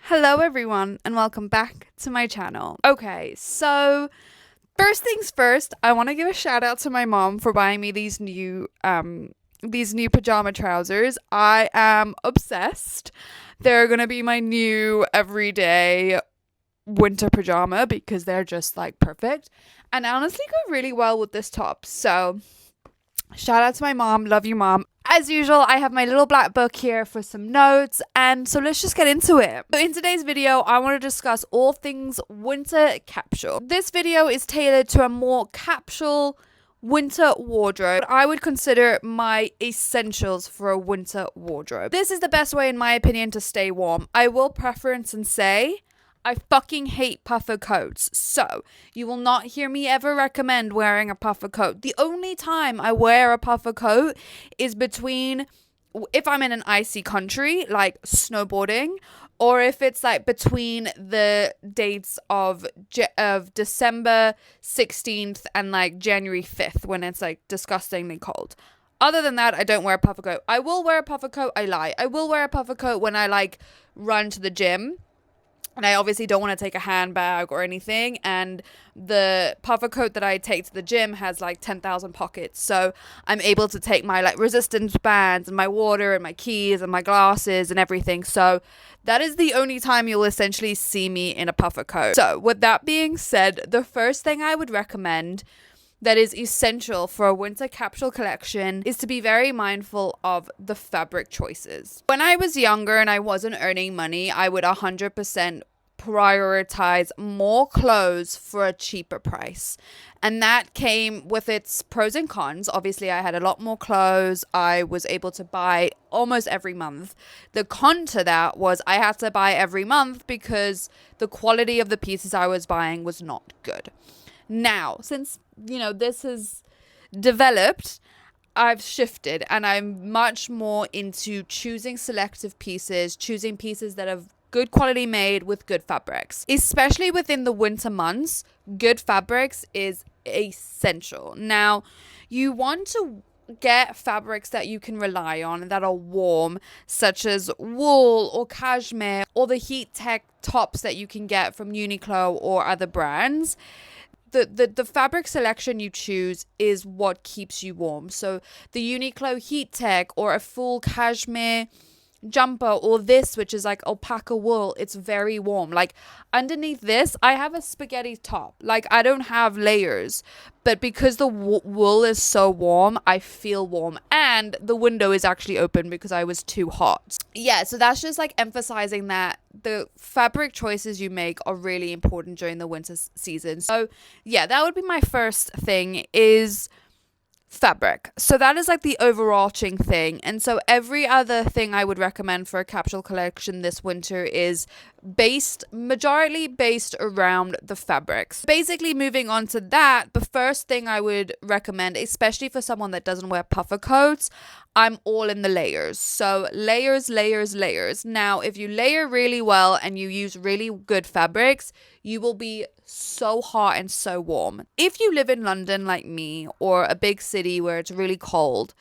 Hello everyone and welcome back to my channel. Okay, so first things first, I want to give a shout out to my mom for buying me these new pajama trousers. I am obsessed. They're going to be my new everyday winter pajama because they're just like perfect and honestly go really well with this top. So, shout out to my mom. Love you, mom. As usual, I have my little black book here for some notes, and so let's just get into it. So in today's video, I want to discuss all things winter capsule. This video is tailored to a more capsule winter wardrobe. I would consider my essentials for a winter wardrobe. This is the best way, in my opinion, to stay warm. I will preference and say I fucking hate puffer coats. So, you will not hear me ever recommend wearing a puffer coat. The only time I wear a puffer coat is between if I'm in an icy country, like snowboarding, or if it's like between the dates of December 16th and like January 5th when it's like disgustingly cold. Other than that, I don't wear a puffer coat. I will wear a puffer coat. I lie. I will wear a puffer coat when I like run to the gym. And I obviously don't want to take a handbag or anything. And the puffer coat that I take to the gym has like 10,000 pockets. So I'm able to take my like resistance bands and my water and my keys and my glasses and everything. So that is the only time you'll essentially see me in a puffer coat. So with that being said, the first thing I would recommend that is essential for a winter capsule collection is to be very mindful of the fabric choices. When I was younger and I wasn't earning money, I would 100% prioritize more clothes for a cheaper price. And that came with its pros and cons. Obviously, I had a lot more clothes. I was able to buy almost every month. The con to that was I had to buy every month because the quality of the pieces I was buying was not good. Now, since, this has developed, I've shifted and I'm much more into choosing selective pieces, choosing pieces that have good quality made with good fabrics. Especially within the winter months, good fabrics is essential. Now, you want to get fabrics that you can rely on that are warm, such as wool or cashmere or the heat tech tops that you can get from Uniqlo or other brands. The fabric selection you choose is what keeps you warm. So the Uniqlo heat tech or a full cashmere jumper or this, which is like alpaca wool, it's very warm. Like underneath this, I have a spaghetti top. Like I don't have layers, but because the wool is so warm, I feel warm. And the window is actually open because I was too hot. Yeah, so that's just like emphasizing that the fabric choices you make are really important during the winter season. So yeah, that would be my first thing is fabric. So that is like the overarching thing. And so every other thing I would recommend for a capsule collection this winter is majority based around the fabrics. Basically moving on to that, the first thing I would recommend, especially for someone that doesn't wear puffer coats, I'm all in the layers. So layers. Now, if you layer really well and you use really good fabrics, you will be so hot and so warm. If you live in London like me or a big city where it's really cold,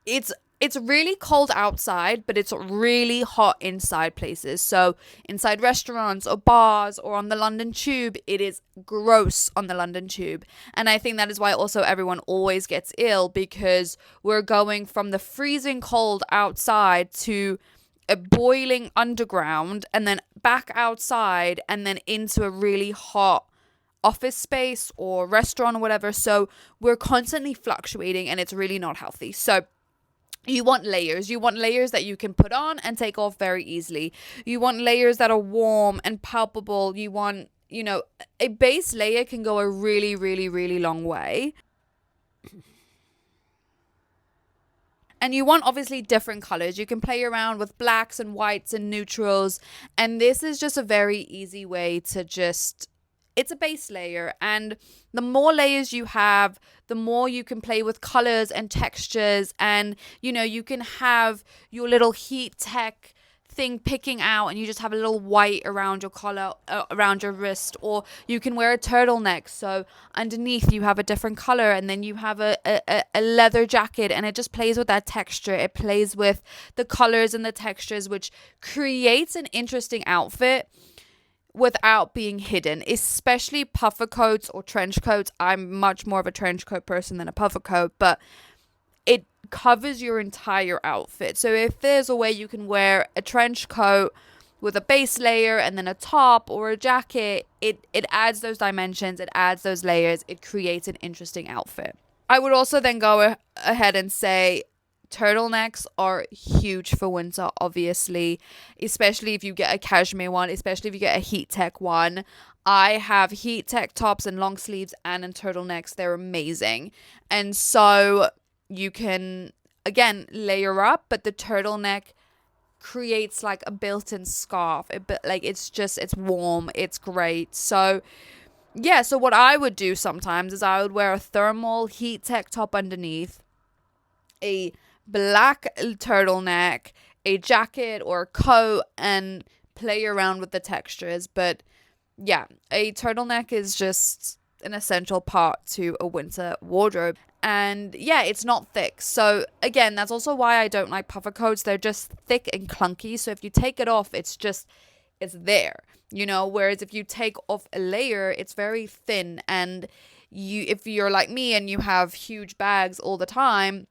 it's really cold outside, but it's really hot inside places. So inside restaurants or bars or on the London Tube, it is gross on the London Tube. And I think that is why also everyone always gets ill, because we're going from the freezing cold outside to a boiling underground and then back outside and then into a really hot office space or restaurant or whatever. So we're constantly fluctuating and it's really not healthy. So you want layers. You want layers that you can put on and take off very easily. You want layers that are warm and palpable. You want, a base layer can go a really, really, really long way. And you want obviously different colors. You can play around with blacks and whites and neutrals. And this is just a very easy way to it's a base layer, and the more layers you have, the more you can play with colors and textures, and you can have your little heat tech thing picking out and you just have a little white around your collar, around your wrist. Or you can wear a turtleneck, so underneath you have a different color, and then you have a leather jacket, and it just plays with that texture. It plays with the colors and the textures, which creates an interesting outfit without being hidden, especially puffer coats or trench coats. I'm much more of a trench coat person than a puffer coat, but it covers your entire outfit. So if there's a way you can wear a trench coat with a base layer and then a top or a jacket, it adds those dimensions, it adds those layers, it creates an interesting outfit. I would also then go ahead and say turtlenecks are huge for winter, obviously, especially if you get a cashmere one, especially if you get a heat tech one. I have heat tech tops and long sleeves and in turtlenecks. They're amazing. And so you can, again, layer up, but the turtleneck creates like a built-in scarf. It's warm, it's great. So yeah, so what I would do sometimes is I would wear a thermal heat tech top underneath, a black turtleneck, a jacket or a coat, and play around with the textures. But yeah, a turtleneck is just an essential part to a winter wardrobe. And yeah, it's not thick. So again, that's also why I don't like puffer coats. They're just thick and clunky. So if you take it off, it's there, whereas if you take off a layer, it's very thin. And if you're like me and you have huge bags all the time,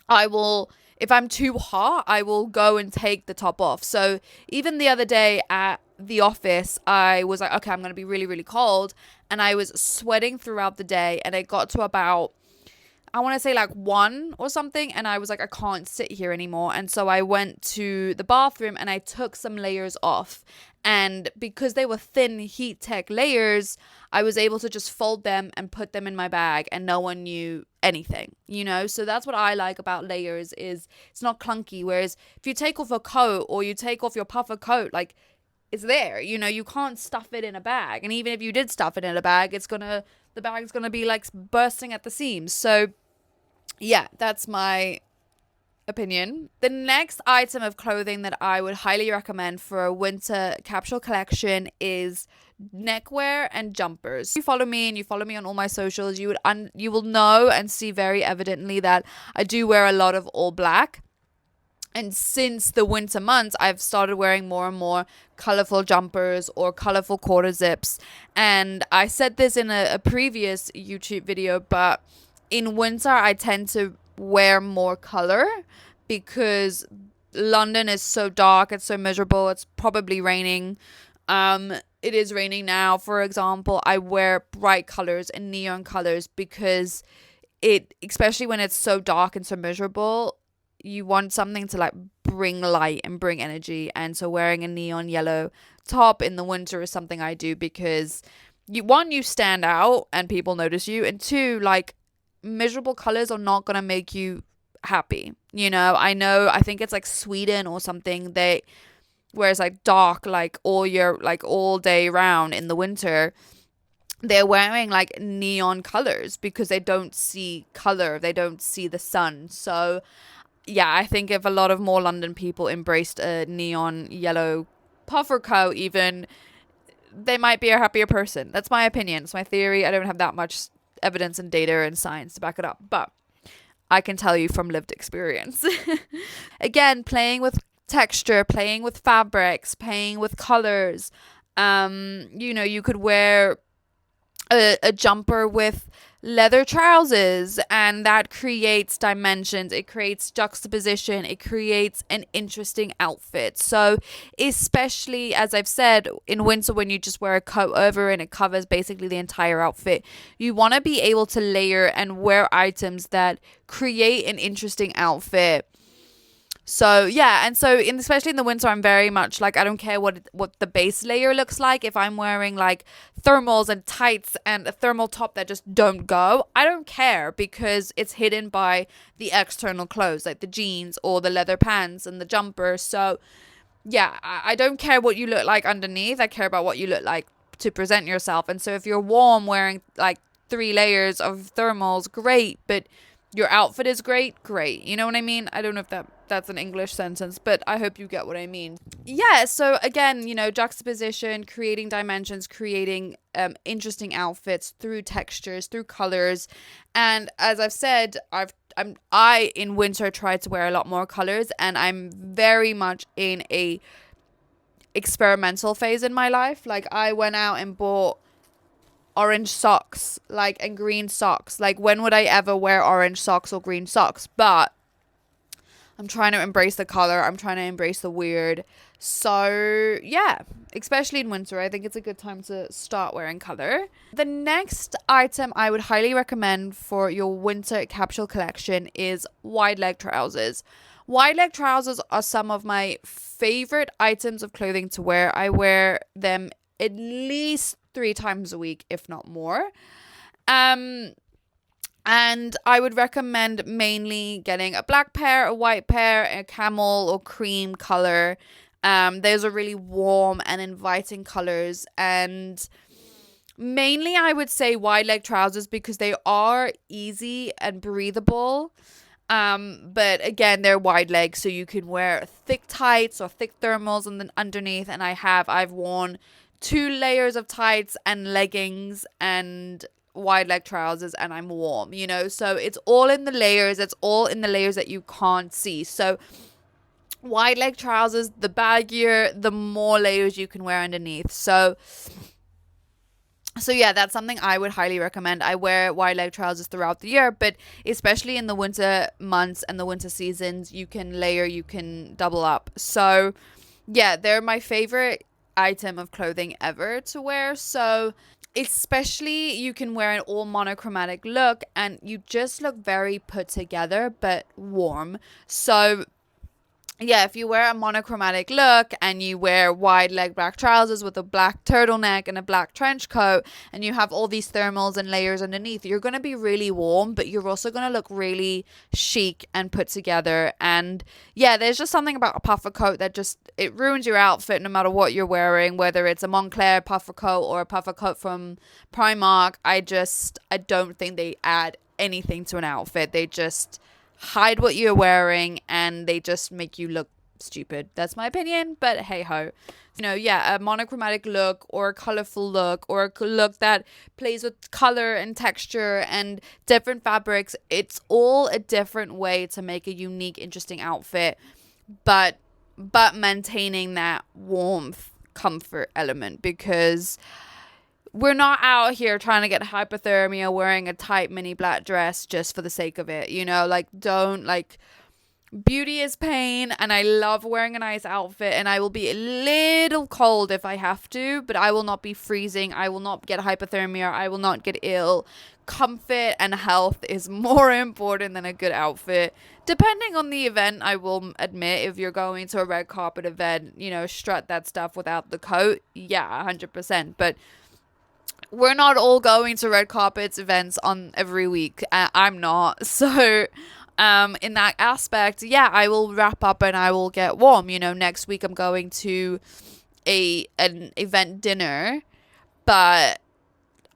if I'm too hot, I will go and take the top off. So even the other day at the office, I was like, okay, I'm going to be really, really cold. And I was sweating throughout the day. And it got to about, I want to say like 1 or something. And I was like, I can't sit here anymore. And so I went to the bathroom and I took some layers off. And because they were thin heat tech layers, I was able to just fold them and put them in my bag and no one knew anything, So that's what I like about layers, is it's not clunky. Whereas if you take off a coat or you take off your puffer coat, like, it's there, you can't stuff it in a bag. And even if you did stuff it in a bag, the bag's gonna be like bursting at the seams. So yeah, that's my opinion. The next item of clothing that I would highly recommend for a winter capsule collection is neckwear and jumpers. If you follow me and you follow me on all my socials, you will know and see very evidently that I do wear a lot of all black. And since the winter months, I've started wearing more and more colorful jumpers or colorful quarter zips. And I said this in a previous YouTube video, but in winter, I tend to wear more color because London is so dark, it's so miserable, it's probably raining. It is raining now, for example. I wear bright colors and neon colors because especially when it's so dark and so miserable, you want something to like bring light and bring energy. And so wearing a neon yellow top in the winter is something I do because you stand out and people notice you, and two, like, miserable colors are not gonna make you happy. I think it's like Sweden or something, where it's like dark like all day round in the winter. They're wearing like neon colors because they don't see color, they don't see the sun. So yeah, I think if a lot of more London people embraced a neon yellow puffer coat even, they might be a happier person. That's my opinion, it's my theory. I don't have that much evidence and data and science to back it up, but I can tell you from lived experience. Again, playing with texture, playing with fabrics, playing with colors. You could wear a jumper with leather trousers, and that creates dimensions, it creates juxtaposition, it creates an interesting outfit. So especially, as I've said, in winter, when you just wear a coat over and it covers basically the entire outfit, you want to be able to layer and wear items that create an interesting outfit. So yeah, and so especially in the winter, I'm very much like, I don't care what the base layer looks like. If I'm wearing like thermals and tights and a thermal top that just don't go, I don't care, because it's hidden by the external clothes like the jeans or the leather pants and the jumper. So yeah, I don't care what you look like underneath. I care about what you look like to present yourself. And so if you're warm wearing like 3 layers of thermals, great, but your outfit is great. You know what I mean? I don't know if that that's an English sentence, but I hope you get what I mean. Yeah, so again, juxtaposition, creating dimensions, creating interesting outfits through textures, through colors. And as I've said, I in winter try to wear a lot more colors, and I'm very much in a experimental phase in my life. Like, I went out and bought orange socks, like, and green socks. Like, when would I ever wear orange socks or green socks? But I'm trying to embrace the color. I'm trying to embrace the weird. So, yeah, especially in winter, I think it's a good time to start wearing color. The next item I would highly recommend for your winter capsule collection is wide leg trousers. Wide leg trousers are some of my favorite items of clothing to wear. I wear them at least 3 times a week, if not more. And I would recommend mainly getting a black pair, a white pair, a camel or cream color. Those are really warm and inviting colors. And mainly I would say wide leg trousers because they are easy and breathable. But again, they're wide leg, so you can wear thick tights or thick thermals and then underneath. And I've worn 2 layers of tights and leggings and wide leg trousers, and I'm warm, so it's all in the layers. It's all in the layers that you can't see. So wide leg trousers, the baggier, the more layers you can wear underneath. So yeah, that's something I would highly recommend. I wear wide leg trousers throughout the year, but especially in the winter months and the winter seasons, you can layer, you can double up. So yeah, they're my favorite item of clothing ever to wear. So especially you can wear an all monochromatic look and you just look very put together but warm. So yeah, if you wear a monochromatic look and you wear wide leg black trousers with a black turtleneck and a black trench coat and you have all these thermals and layers underneath, you're going to be really warm, but you're also going to look really chic and put together. And yeah, there's just something about a puffer coat that it ruins your outfit no matter what you're wearing, whether it's a Moncler puffer coat or a puffer coat from Primark. I don't think they add anything to an outfit. They just hide what you're wearing and they just make you look stupid. That's my opinion, but hey ho. A monochromatic look or a colorful look or a look that plays with color and texture and different fabrics. It's all a different way to make a unique, interesting outfit, but maintaining that warmth, comfort element, because we're not out here trying to get hypothermia wearing a tight mini black dress just for the sake of it. Beauty is pain, and I love wearing a nice outfit, and I will be a little cold if I have to, but I will not be freezing. I will not get hypothermia. I will not get ill. Comfort and health is more important than a good outfit. Depending on the event, I will admit, if you're going to a red carpet event, strut that stuff without the coat. Yeah, 100%. But we're not all going to red carpets events on every week. I'm not. So in that aspect, yeah, I will wrap up and I will get warm. Next week I'm going to an event dinner, but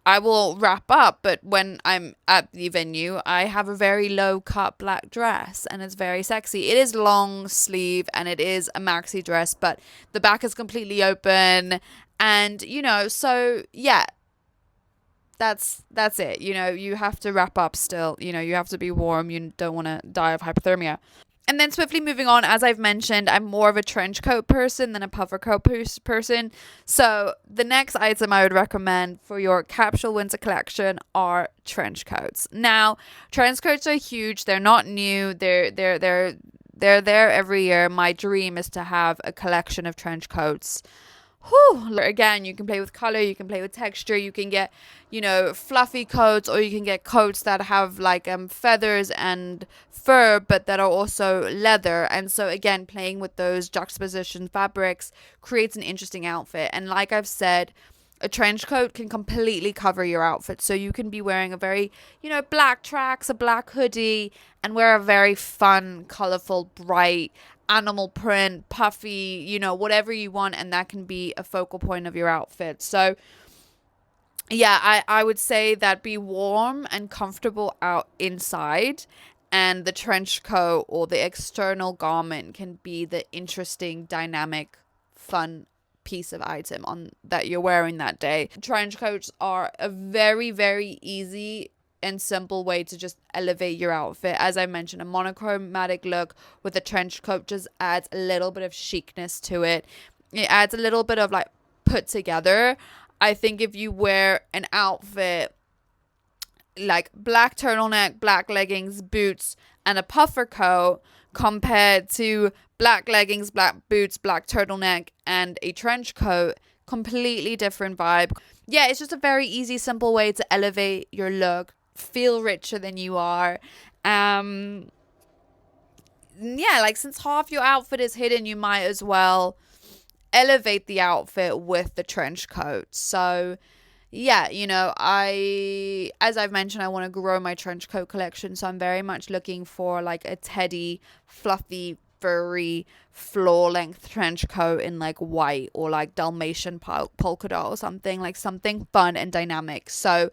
I will wrap up. But when I'm at the venue, I have a very low cut black dress and it's very sexy. It is long sleeve and it is a maxi dress, but the back is completely open. And, so yeah, that's it. You have to wrap up still. You have to be warm. You don't want to die of hypothermia. And then swiftly moving on, as I've mentioned, I'm more of a trench coat person than a puffer coat person. So the next item I would recommend for your capsule winter collection are trench coats. Now, trench coats are huge. They're not new. They're there every year. My dream is to have a collection of trench coats. Again, you can play with color, you can play with texture, you can get, fluffy coats, or you can get coats that have like feathers and fur, but that are also leather. And so again, playing with those juxtaposition fabrics creates an interesting outfit. And like I've said, a trench coat can completely cover your outfit. So you can be wearing a very, black tracks, a black hoodie, and wear a very fun, colorful, bright animal print, puffy, whatever you want, and that can be a focal point of your outfit. So yeah, I would say that be warm and comfortable out inside, and the trench coat or the external garment can be the interesting, dynamic, fun piece of item on that you're wearing that day. Trench coats are a very, very easy and simple way to just elevate your outfit. As I mentioned, a monochromatic look with a trench coat just adds a little bit of chicness to it. It adds a little bit of like put together. I think if you wear an outfit like black turtleneck, black leggings, boots, and a puffer coat compared to black leggings, black boots, black turtleneck, and a trench coat, completely different vibe. Yeah, it's just a very easy, simple way to elevate your look, feel richer than you are. Yeah, like since half your outfit is hidden, you might as well elevate the outfit with the trench coat. So yeah, as I've mentioned, I want to grow my trench coat collection. So I'm very much looking for like a teddy, fluffy, furry, floor length trench coat in like white or like Dalmatian polka dot or something, like something fun and dynamic. So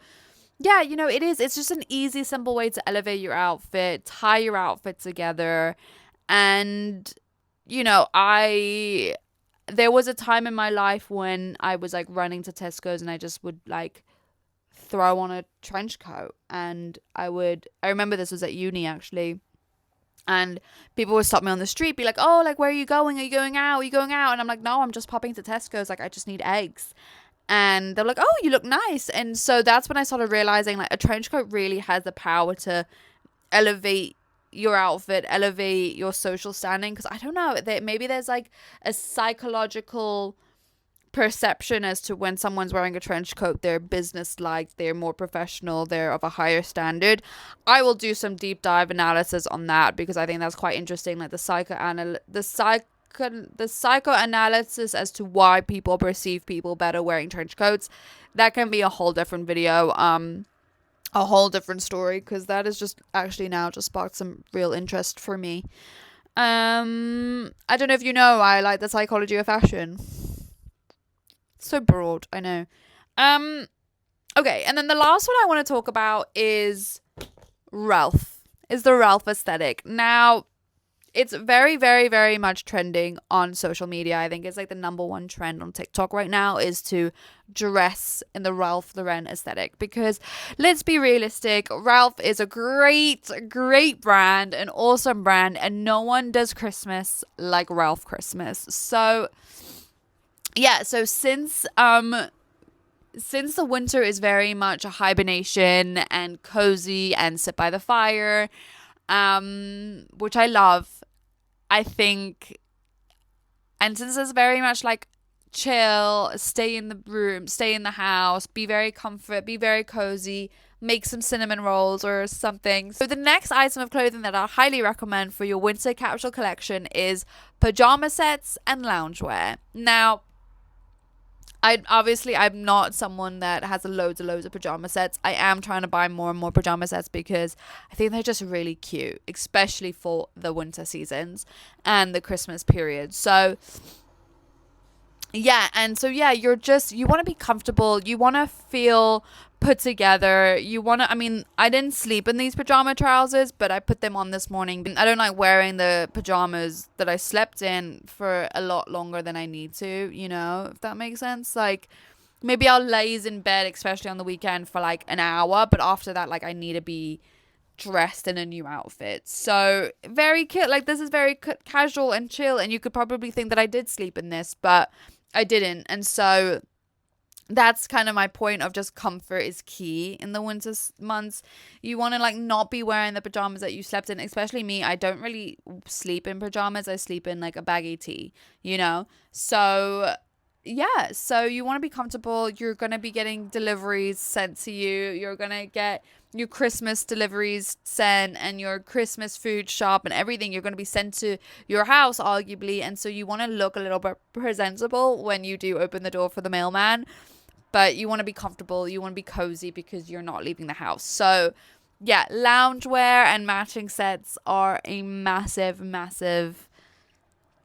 yeah, it's just an easy, simple way to elevate your outfit, tie your outfit together. And, there was a time in my life when I was like running to Tesco's and I just would like throw on a trench coat, and I remember this was at uni actually, and people would stop me on the street, be like, oh, like, where are you going? Are you going out? Are you going out? And I'm like, no, I'm just popping to Tesco's. Like, I just need eggs. And they're like, oh, you look nice. And so that's when I started realizing like a trench coat really has the power to elevate your outfit, elevate your social standing. Because I don't know, maybe there's like a psychological perception as to when someone's wearing a trench coat, they're business-like, they're more professional, they're of a higher standard. I will do some deep dive analysis on that because I think that's quite interesting, like the psychoanalysis as to why people perceive people better wearing trench coats. That can be a whole different video, a whole different story, because that is just actually now just sparked some real interest for me. I don't know if you know, I like the psychology of fashion. So broad, I know. Okay, and then the last one I want to talk about is the Ralph aesthetic. Now, it's very, very, very much trending on social media. I think it's like the number one trend on TikTok right now is to dress in the Ralph Lauren aesthetic, because let's be realistic, Ralph is a great, great brand, an awesome brand, and no one does Christmas like Ralph Christmas. So yeah, so since the winter is very much a hibernation and cozy and sit by the fire, which I love, I think, and since it's very much like chill, stay in the room, stay in the house, be very cozy, make some cinnamon rolls or something. So the next item of clothing that I highly recommend for your winter capsule collection is pajama sets and loungewear. Now, I'm not someone that has loads of pajama sets. I am trying to buy more and more pajama sets because I think they're just really cute, especially for the winter seasons and the Christmas period. So yeah, and so yeah, you want to be comfortable, you want to feel put together, I didn't sleep in these pajama trousers, but I put them on this morning. I don't like wearing the pajamas that I slept in for a lot longer than I need to, if that makes sense. Like, maybe I'll laze in bed, especially on the weekend, for like an hour, but after that, like, I need to be dressed in a new outfit. So very cute, like, this is very casual and chill, and you could probably think that I did sleep in this, but I didn't. And so that's kind of my point of just comfort is key in the winter months. You want to like not be wearing the pajamas that you slept in, especially me. I don't really sleep in pajamas. I sleep in like a baggy tee, so yeah, so you want to be comfortable. You're going to be getting deliveries sent to you. You're going to get your Christmas deliveries sent and your Christmas food shop and everything. You're going to be sent to your house, arguably. And so you want to look a little bit presentable when you do open the door for the mailman. But you want to be comfortable. You want to be cozy because you're not leaving the house. So yeah, loungewear and matching sets are a massive, massive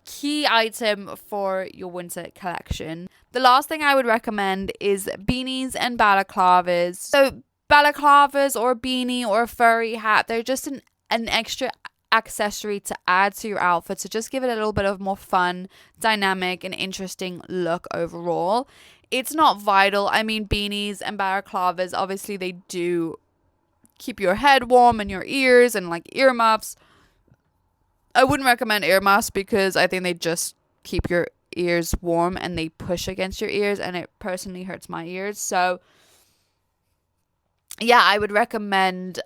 key item for your winter collection. The last thing I would recommend is beanies and balaclavas. So balaclavas or a beanie or a furry hat, they're just an an extra accessory to add to your outfit to just give it a little bit of more fun, dynamic, and interesting look overall. It's not vital. I mean, beanies and balaclavas, obviously they do keep your head warm and your ears, and like earmuffs. I wouldn't recommend earmuffs because I think they just keep your ears warm and they push against your ears, and it personally hurts my ears. So yeah, I would recommend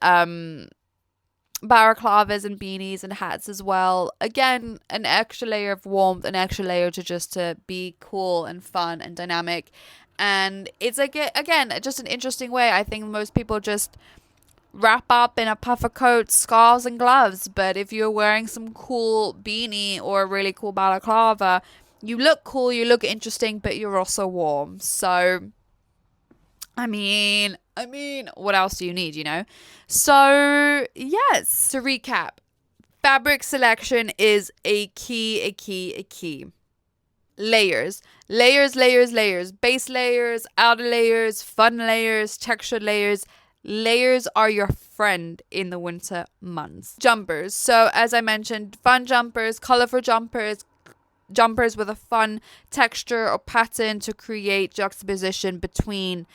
balaclavas and beanies and hats as well. Again, an extra layer of warmth, an extra layer to be cool and fun and dynamic. And it's like, again, just an interesting way. I think most people just wrap up in a puffer coat, scarves, and gloves. But if you're wearing some cool beanie or a really cool balaclava, you look cool, you look interesting, but you're also warm. So I mean, what else do you need, you know? So, yes, to recap, fabric selection is a key. Layers. Base layers, outer layers, fun layers, textured layers. Layers are your friend in the winter months. Jumpers. So, as I mentioned, fun jumpers, colorful jumpers with a fun texture or pattern to create juxtaposition between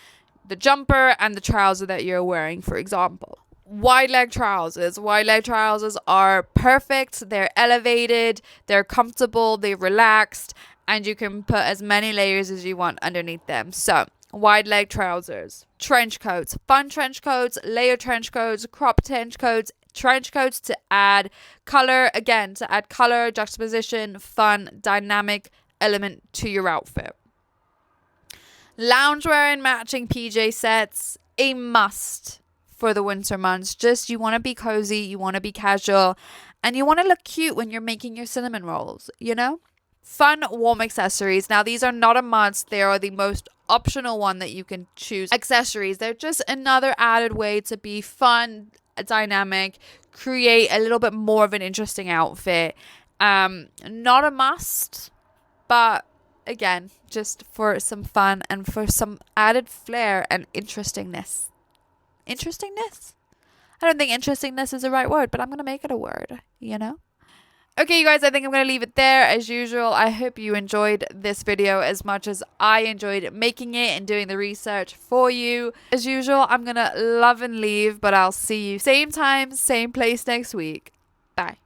the jumper and the trouser that you're wearing, for example. Wide leg trousers. Wide leg trousers are perfect. They're elevated, they're comfortable, they're relaxed, and you can put as many layers as you want underneath them. So, wide leg trousers. Trench coats. Fun trench coats, layered trench coats, crop trench coats to add color, juxtaposition, fun, dynamic element to your outfit. Loungewear and matching PJ sets, a must for the winter months. Just, you want to be cozy, you want to be casual, and you want to look cute when you're making your cinnamon rolls, you know? Fun, warm accessories. Now, these are not a must. They are the most optional one that you can choose. Accessories, they're just another added way to be fun, dynamic, create a little bit more of an interesting outfit. Not a must, but again, just for some fun and for some added flair and interestingness. Interestingness? I don't think interestingness is the right word, but I'm going to make it a word, you know? Okay, you guys, I think I'm going to leave it there. As usual, I hope you enjoyed this video as much as I enjoyed making it and doing the research for you. As usual, I'm going to love and leave, but I'll see you same time, same place next week. Bye.